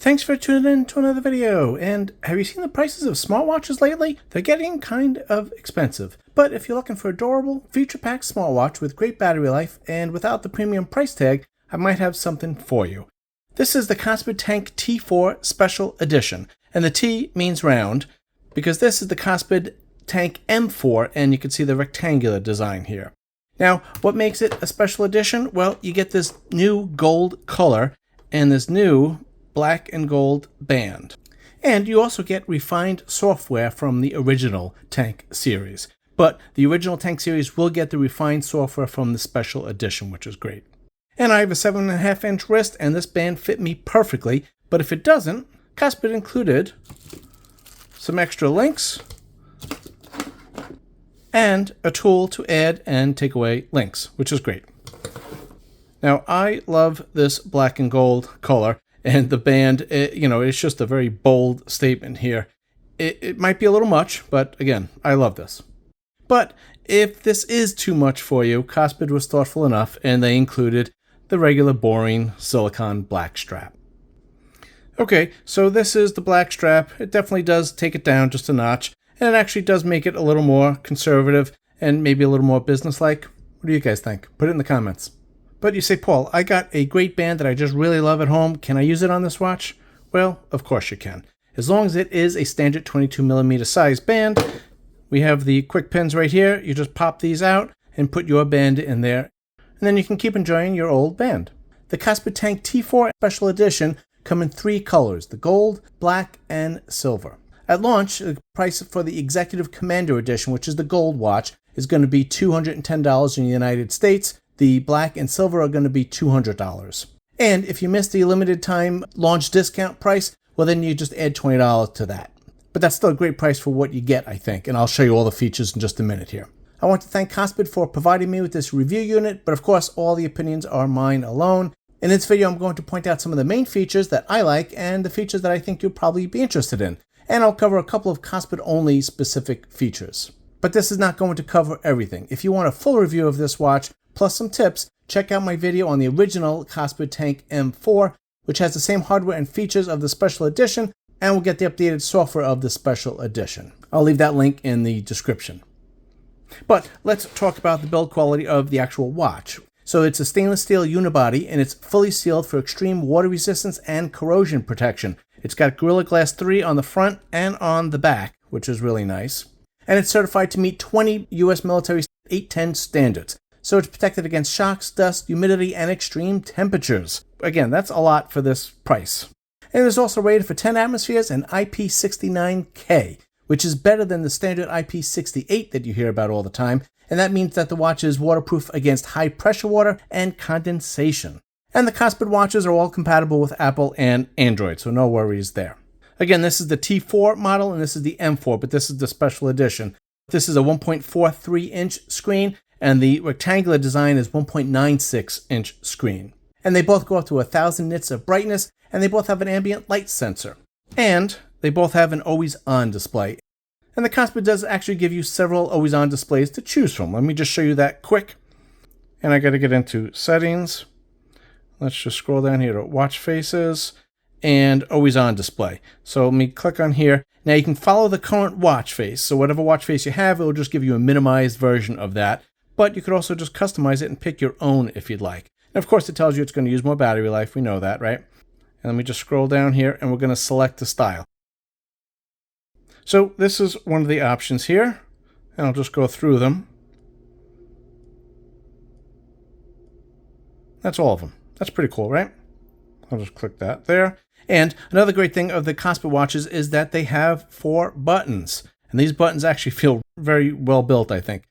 Thanks for tuning in to another video. And have you seen the prices of smartwatches lately? They're getting kind of expensive. But if you're looking for a durable, feature-packed smartwatch with great battery life and without the premium price tag, I might have something for you. This is the KOSPET TANK T4 Special Edition. And the T means round because this is the KOSPET TANK M4 and you can see the rectangular design here. Now, what makes it a special edition? Well, you get this new gold color and this new black and gold band. And you also get refined software from the original Tank series. But the original Tank series will get the refined software from the special edition, which is great. And I have a 7.5-inch wrist, and this band fit me perfectly. But if it doesn't, KOSPET included some extra links and a tool to add and take away links, which is great. Now, I love this black and gold color. And the band, it's just a very bold statement here. It might be a little much, but again, I love this. But if this is too much for you, KOSPET was thoughtful enough and they included the regular boring silicone black strap. Okay, so this is the black strap. It definitely does take it down just a notch. And it actually does make it a little more conservative and maybe a little more businesslike. What do you guys think? Put it in the comments. But you say, Paul, I got a great band that I just really love at home. Can I use it on this watch? Well, of course you can. As long as it is a standard 22mm size band, we have the quick pins right here. You just pop these out and put your band in there. And then you can keep enjoying your old band. The KOSPET Tank T4 Special Edition come in 3 colors, the gold, black, and silver. At launch, the price for the Executive Commander Edition, which is the gold watch, is going to be $210 in the United States. The black and silver are going to be $200. And if you missed the limited time launch discount price, well then you just add $20 to that. But that's still a great price for what you get, I think, and I'll show you all the features in just a minute here. I want to thank KOSPET for providing me with this review unit, but of course all the opinions are mine alone. In this video I'm going to point out some of the main features that I like and the features that I think you'll probably be interested in. And I'll cover a couple of KOSPET only specific features. But this is not going to cover everything. If you want a full review of this watch, plus some tips, check out my video on the original KOSPET Tank M4, which has the same hardware and features of the special edition, and will get the updated software of the special edition. I'll leave that link in the description. But let's talk about the build quality of the actual watch. So it's a stainless steel unibody, and it's fully sealed for extreme water resistance and corrosion protection. It's got Gorilla Glass 3 on the front and on the back, which is really nice. And it's certified to meet 20 US military 810 standards. So it's protected against shocks, dust, humidity, and extreme temperatures. Again, that's a lot for this price. And it's also rated for 10 atmospheres and IP69K, which is better than the standard IP68 that you hear about all the time. And that means that the watch is waterproof against high pressure water and condensation. And the KOSPET watches are all compatible with Apple and Android, so no worries there. Again, this is the T4 model and this is the M4, but this is the special edition. This is a 1.43-inch screen. And the rectangular design is 1.96-inch screen. And they both go up to 1,000 nits of brightness, and they both have an ambient light sensor. And they both have an always-on display. And the KOSPET does actually give you several always-on displays to choose from. Let me just show you that quick. And I got to get into settings. Let's just scroll down here to watch faces and always-on display. So let me click on here. Now you can follow the current watch face. So whatever watch face you have, it will just give you a minimized version of that. But you could also just customize it and pick your own if you'd like. And of course, it tells you it's going to use more battery life. We know that, right? And let me just scroll down here and we're going to select the style. So this is one of the options here. And I'll just go through them. That's all of them. That's pretty cool, right? I'll just click that there. And another great thing of the KOSPET watches is that they have 4 buttons. And these buttons actually feel very well built, I think.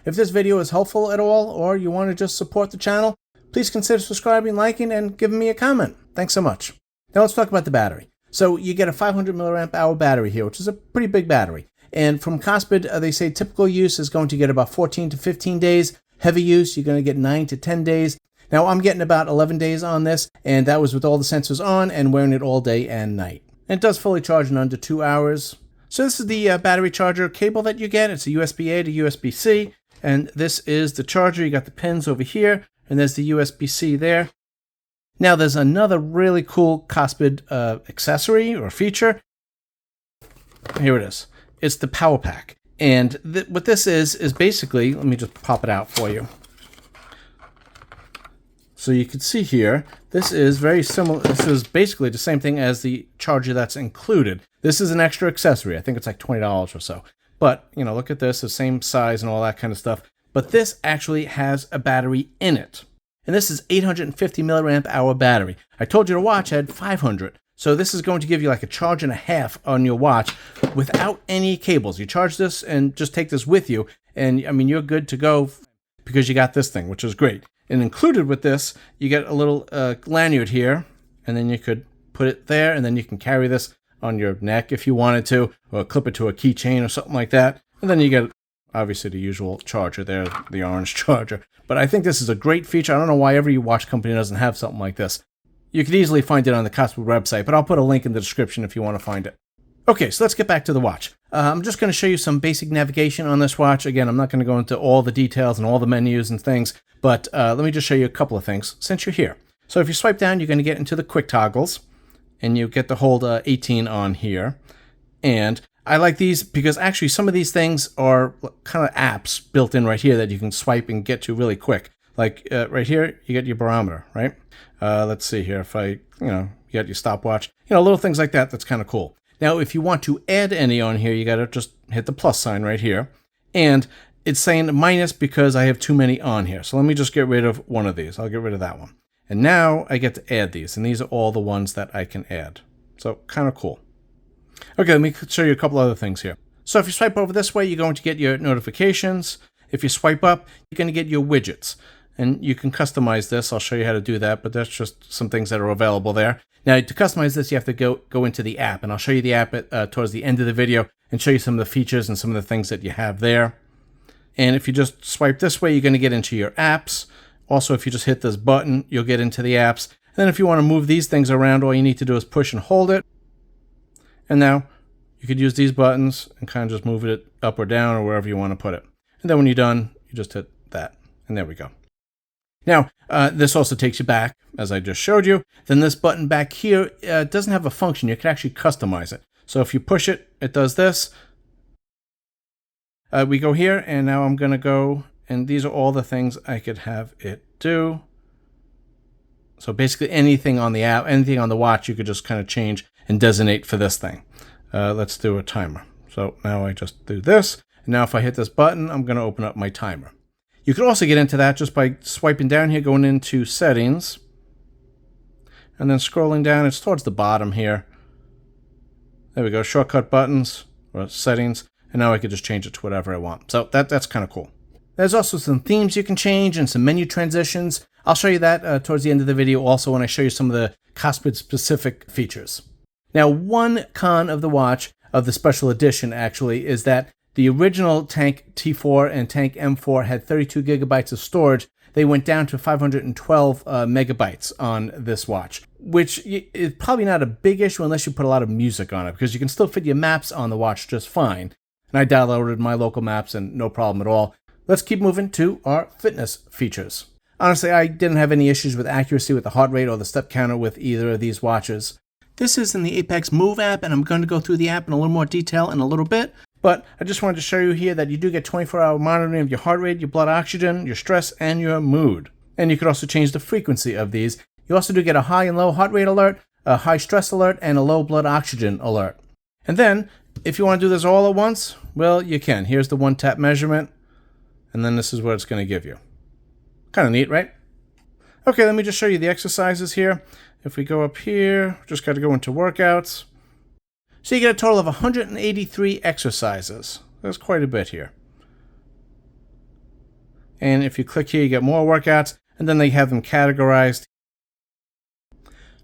If this video is helpful at all, or you want to just support the channel, please consider subscribing, liking, and giving me a comment. Thanks so much. Now let's talk about the battery. So you get a 500 milliamp hour battery here, which is a pretty big battery. And from KOSPET, they say typical use is going to get about 14 to 15 days. Heavy use, you're going to get 9 to 10 days. Now I'm getting about 11 days on this, and that was with all the sensors on and wearing it all day and night. And it does fully charge in under 2 hours. So this is the battery charger cable that you get. It's a USB-A to USB-C. And this is the charger. You got the pins over here, and there's the USB-C there. Now there's another really cool KOSPET accessory or feature. Here it is. It's the power pack. And what this is basically, let me just pop it out for you. So you can see here, this is very similar. This is basically the same thing as the charger that's included. This is an extra accessory. I think it's like $20 or so. But, you know, look at this, the same size and all that kind of stuff. But this actually has a battery in it. And this is 850 milliamp hour battery. I told you the watch had 500. So this is going to give you like a charge and a half on your watch without any cables. You charge this and just take this with you. And I mean, you're good to go because you got this thing, which is great. And included with this, you get a little lanyard here, and then you could put it there, and then you can carry this on your neck if you wanted to, or clip it to a keychain or something like that. And then you get, obviously, the usual charger there, the orange charger. But I think this is a great feature. I don't know why every watch company doesn't have something like this. You could easily find it on the KOSPET website, but I'll put a link in the description if you want to find it. Okay, so let's get back to the watch. I'm just going to show you some basic navigation on this watch. Again, I'm not going to go into all the details and all the menus and things, but let me just show you a couple of things since you're here. So if you swipe down, you're going to get into the quick toggles, and you get to hold 18 on here. And I like these because actually some of these things are kind of apps built in right here that you can swipe and get to really quick. Like right here, you get your barometer, right? Let's see here. If you got your stopwatch, little things like that. That's kind of cool. Now, if you want to add any on here, you got to just hit the plus sign right here. And it's saying minus because I have too many on here. So let me just get rid of one of these. I'll get rid of that one. And now I get to add these. And these are all the ones that I can add. So kind of cool. Okay, let me show you a couple other things here. So if you swipe over this way, you're going to get your notifications. If you swipe up, you're going to get your widgets. And you can customize this. I'll show you how to do that, but that's just some things that are available there. Now, to customize this, you have to go into the app, and I'll show you the app towards the end of the video and show you some of the features and some of the things that you have there. And if you just swipe this way, you're going to get into your apps. Also, if you just hit this button, you'll get into the apps. And then if you want to move these things around, all you need to do is push and hold it. And now you could use these buttons and kind of just move it up or down or wherever you want to put it. And then when you're done, you just hit that, and there we go. Now, this also takes you back, as I just showed you. Then this button back here doesn't have a function. You can actually customize it. So if you push it, it does this. We go here, and now I'm going to go, and these are all the things I could have it do. So basically anything on the app, anything on the watch, you could just kind of change and designate for this thing. Let's do a timer. So now I just do this. And now if I hit this button, I'm going to open up my timer. You can also get into that just by swiping down here, going into settings, and then scrolling down. It's towards the bottom here. There we go, shortcut buttons or settings, and now I can just change it to whatever I want. So that's kind of cool. There's also some themes you can change and some menu transitions. I'll show you that towards the end of the video also when I show you some of the KOSPET specific features. Now, one con of the watch, of the special edition actually, is that the original Tank T4 and Tank M4 had 32 gigabytes of storage. They went down to 512 megabytes on this watch, which is probably not a big issue unless you put a lot of music on it, because you can still fit your maps on the watch just fine. And I downloaded my local maps and no problem at all. Let's keep moving to our fitness features. Honestly, I didn't have any issues with accuracy with the heart rate or the step counter with either of these watches. This is in the Apexmove app, and I'm going to go through the app in a little more detail in a little bit. But I just wanted to show you here that you do get 24-hour monitoring of your heart rate, your blood oxygen, your stress, and your mood. And you could also change the frequency of these. You also do get a high and low heart rate alert, a high stress alert, and a low blood oxygen alert. And then, if you want to do this all at once, well, you can. Here's the one-tap measurement, and then this is what it's going to give you. Kind of neat, right? Okay, let me just show you the exercises here. If we go up here, just got to go into workouts. So you get a total of 183 exercises. That's quite a bit here. And if you click here, you get more workouts, and then they have them categorized.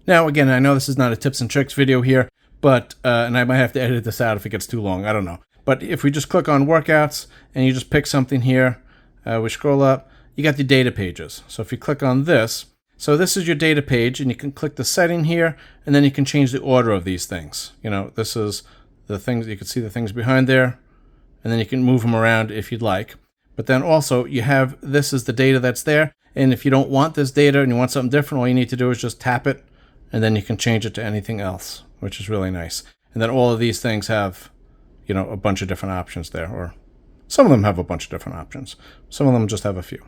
Now, again, I know this is not a tips and tricks video here, but and I might have to edit this out if it gets too long. I don't know. But if we just click on workouts, and you just pick something here, we scroll up, you got the data pages. So if you click on this, so this is your data page, and you can click the setting here, and then you can change the order of these things. This is the things, you can see the things behind there, and then you can move them around if you'd like. But then also you have, this is the data that's there, And if you don't want this data and you want something different, all you need to do is just tap it, and then you can change it to anything else, which is really nice. And then all of these things have, you know, a bunch of different options there, or some of them have a bunch of different options. Some of them just have a few.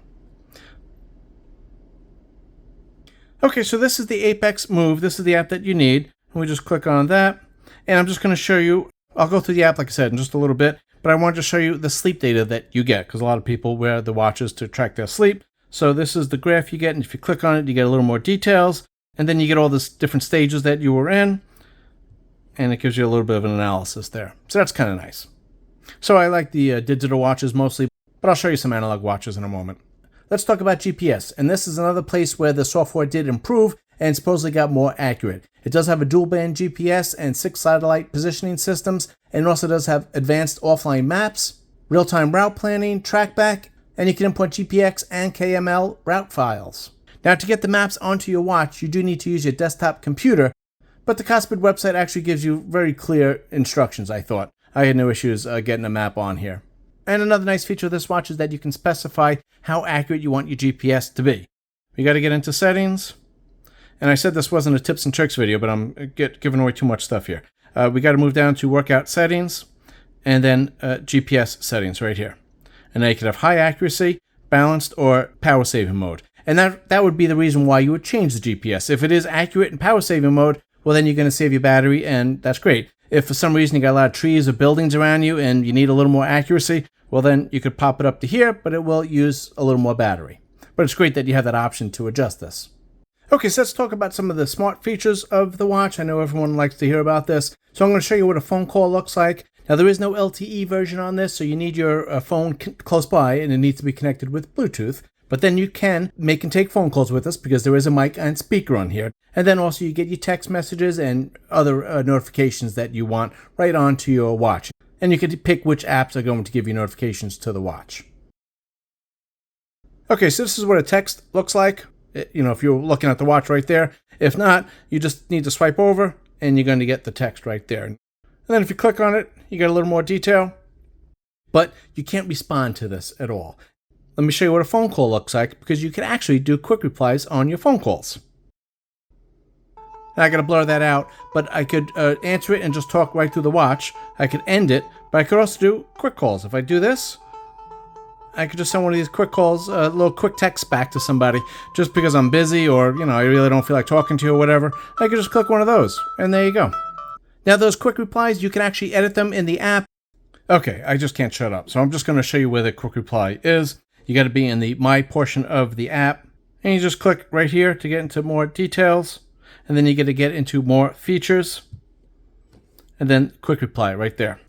Okay, so this is the Apexmove. This is the app that you need. And we just click on that. And I'm just going to show you, I'll go through the app, like I said, in just a little bit, but I wanted to show you the sleep data that you get, because a lot of people wear the watches to track their sleep. So this is the graph you get, and if you click on it, you get a little more details, and then you get all the different stages that you were in, and it gives you a little bit of an analysis there. So that's kind of nice. So I like the digital watches mostly, but I'll show you some analog watches in a moment. Let's talk about GPS, and this is another place where the software did improve and supposedly got more accurate. It does have a dual band GPS and 6 satellite positioning systems, and it also does have advanced offline maps, real-time route planning, trackback, and you can import GPX and KML route files. Now, to get the maps onto your watch, you do need to use your desktop computer, but the KOSPET website actually gives you very clear instructions, I thought. I had no issues getting a map on here. And another nice feature of this watch is that you can specify how accurate you want your GPS to be. You got to get into settings. And I said this wasn't a tips and tricks video, but I'm giving away too much stuff here. We got to move down to workout settings, and then GPS settings right here. And now you could have high accuracy, balanced, or power saving mode. And that would be the reason why you would change the GPS. If it is accurate in power saving mode, well, then you're going to save your battery, and that's great. If for some reason you got a lot of trees or buildings around you and you need a little more accuracy, well, then you could pop it up to here, but it will use a little more battery. But it's great that you have that option to adjust this. Okay, so let's talk about some of the smart features of the watch. I know everyone likes to hear about this. So I'm going to show you what a phone call looks like. Now, there is no LTE version on this, so you need your phone close by, and it needs to be connected with Bluetooth. But then you can make and take phone calls with us because there is a mic and speaker on here. And then also you get your text messages and other notifications that you want right onto your watch. And you can pick which apps are going to give you notifications to the watch. Okay, so this is what a text looks like. You know, if you're looking at the watch right there. If not, you just need to swipe over and you're going to get the text right there. And then if you click on it, you get a little more detail. But you can't respond to this at all. Let me show you what a phone call looks like, because you can actually do quick replies on your phone calls. Now, I got to blur that out, but I could answer it and just talk right through the watch. I could end it, but I could also do quick calls. If I do this, I could just send one of these quick calls, a little quick text back to somebody, just because I'm busy or, you know, I really don't feel like talking to you or whatever. I could just click one of those, and there you go. Now, those quick replies, you can actually edit them in the app. Okay, I just can't shut up, so I'm just going to show you where the quick reply is. You got to be in the My portion of the app, and you just click right here to get into more details, and then you get to get into more features, and then quick reply right there.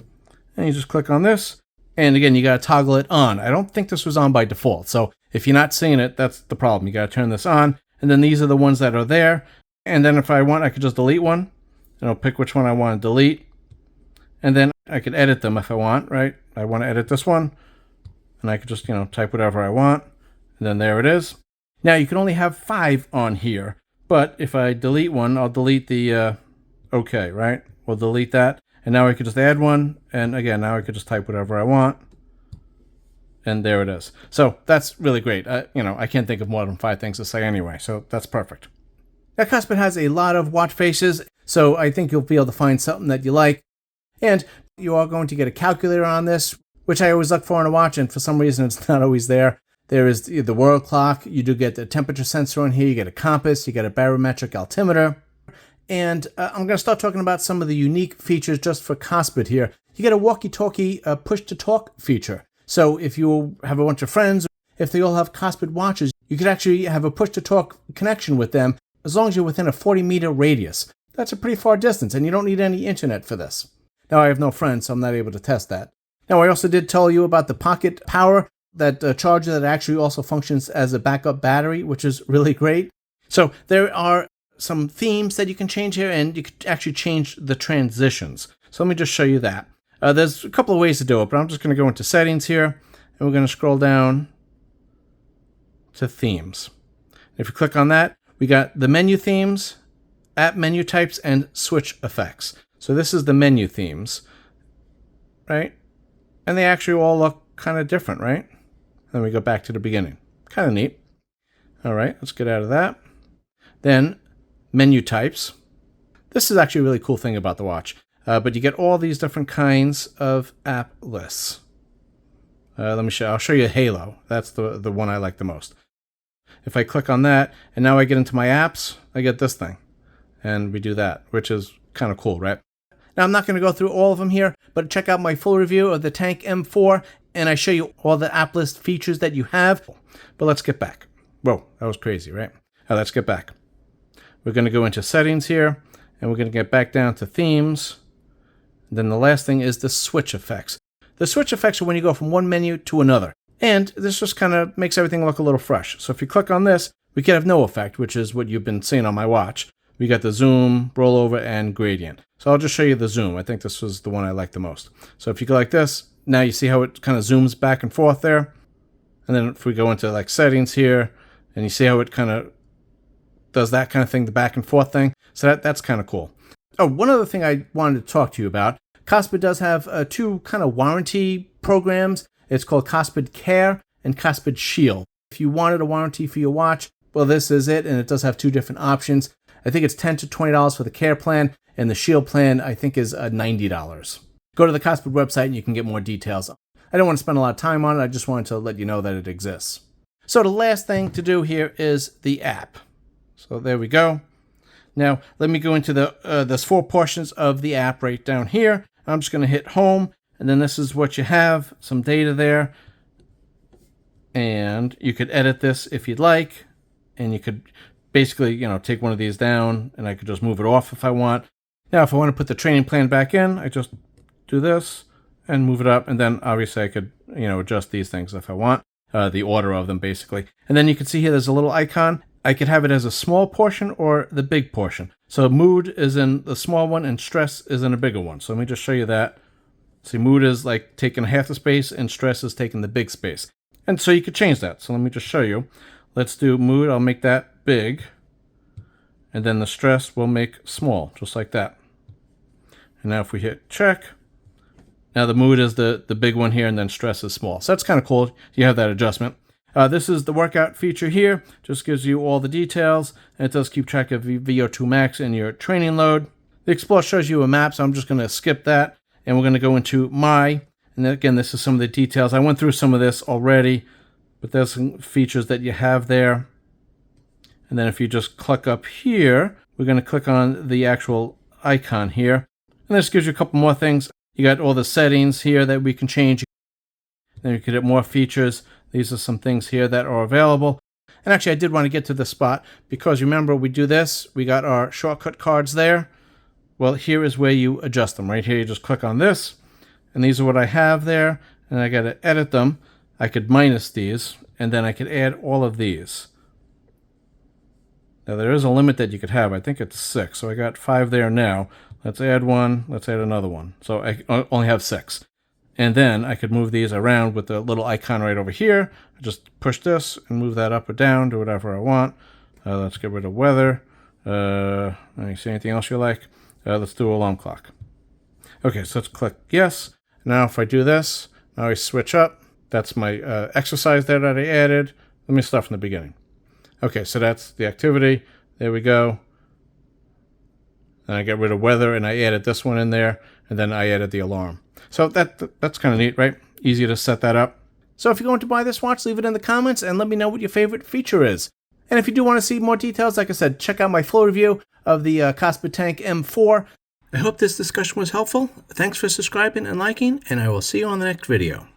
And you just click on this, and again, you got to toggle it on. I don't think this was on by default, so if you're not seeing it, that's the problem. You got to turn this on, and then these are the ones that are there, and then if I want, I could just delete one, and I'll pick which one I want to delete, and then I could edit them if I want, right? I want to edit this one. And I could just, you know, type whatever I want. And then there it is. Now, you can only have 5 on here. But if I delete one, I'll delete the OK, right? We'll delete that. And now I could just add one. And again, now I could just type whatever I want. And there it is. So that's really great. You know, I can't think of more than 5 things to say anyway. So that's perfect. Now, KOSPET has a lot of watch faces. So I think you'll be able to find something that you like. And you are going to get a calculator on this, which I always look for on a watch, and for some reason it's not always there. There is the world clock. You do get the temperature sensor on here. You get a compass. You get a barometric altimeter. And I'm going to start talking about some of the unique features just for KOSPET here. You get a walkie-talkie push-to-talk feature. So if you have a bunch of friends, if they all have KOSPET watches, you could actually have a push-to-talk connection with them as long as you're within a 40-meter radius. That's a pretty far distance, and you don't need any internet for this. Now, I have no friends, so I'm not able to test that. Now, I also did tell you about the Pocket Power, that charger that actually also functions as a backup battery, which is really great. So there are some themes that you can change here, and you can actually change the transitions. So let me just show you that. There's a couple of ways to do it, but I'm just going to go into settings here, and we're going to scroll down to themes. If you click on that, we got the menu themes, app menu types, and switch effects. So this is the menu themes, right? And they actually all look kind of different, right? Then we go back to the beginning. Kind of neat. All right, let's get out of that. Then menu types. This is actually a really cool thing about the watch. But you get all these different kinds of app lists. Let me show. I'll show you Halo. That's the one I like the most. If I click on that, and now I get into my apps, I get this thing. And we do that, which is kind of cool, right? Now, I'm not going to go through all of them here, but check out my full review of the Tank M4, and I show you all the app list features that you have. But let's get back. Whoa, that was crazy, right? Let's get back. We're going to go into settings here, and we're going to get back down to themes. And then the last thing is the switch effects. The switch effects are when you go from one menu to another. And this just kind of makes everything look a little fresh. So if you click on this, we can have no effect, which is what you've been seeing on my watch. We got the zoom, rollover, and gradient. So I'll just show you the zoom. I think this was the one I like the most. So if you go like this, now you see how it kind of zooms back and forth there. And then if we go into like settings here, and you see how it kind of does that kind of thing, the back and forth thing. So that's kind of cool. Oh, one other thing I wanted to talk to you about. KOSPET does have two kind of warranty programs. It's called KOSPET Care and KOSPET Shield. If you wanted a warranty for your watch, well, this is it, and it does have two different options. I think it's $10 to $20 for the Care plan, and the Shield plan, I think, is $90. Go to the KOSPET website, and you can get more details. I don't want to spend a lot of time on it. I just wanted to let you know that it exists. So the last thing to do here is the app. So there we go. Now, let me go into there's 4 portions of the app right down here. I'm just going to hit home, and then this is what you have, some data there. And you could edit this if you'd like, and you could basically, take one of these down, and I could just move it off if I want. Now, if I want to put the training plan back in, I just do this and move it up, and then obviously I could, adjust these things if I want, the order of them basically. And then you can see here there's a little icon. I could have it as a small portion or the big portion. So mood is in the small one and stress is in a bigger one. So let me just show you that. See, mood is like taking half the space and stress is taking the big space. And so you could change that. So let me just show you. Let's do mood. I'll make that big. And then the stress we'll make small, just like that. And now if we hit check, now the mood is the big one here and then stress is small. So that's kind of cool. You have that adjustment. This is the workout feature here. Just gives you all the details. And it does keep track of VO2 max and your training load. The Explore shows you a map, so I'm just going to skip that. And we're going to go into My. And then again, this is some of the details. I went through some of this already, but there's some features that you have there. And then if you just click up here, we're going to click on the actual icon here. And this gives you a couple more things. You got all the settings here that we can change. Then you can get more features. These are some things here that are available. And actually, I did want to get to this spot because remember, we do this. We got our shortcut cards there. Well, here is where you adjust them. Right here, you just click on this. And these are what I have there. And I got to edit them. I could minus these. And then I could add all of these. Now, there is a limit that you could have. I think it's 6. So I got 5 there now. Let's add one. Let's add another one. So I only have 6. And then I could move these around with the little icon right over here. I just push this and move that up or down, do whatever I want. Let's get rid of weather. You see anything else you like? Let's do alarm clock. Okay, so let's click yes. Now if I do this, now I switch up. That's my exercise there that I added. Let me start from the beginning. Okay, so that's the activity. There we go. And I get rid of weather, and I added this one in there, and then I added the alarm. So that's kind of neat, right? Easy to set that up. So if you're going to buy this watch, leave it in the comments and let me know what your favorite feature is. And if you do want to see more details, like I said, check out my full review of the KOSPET Tank M4. I hope this discussion was helpful. Thanks for subscribing and liking, and I will see you on the next video.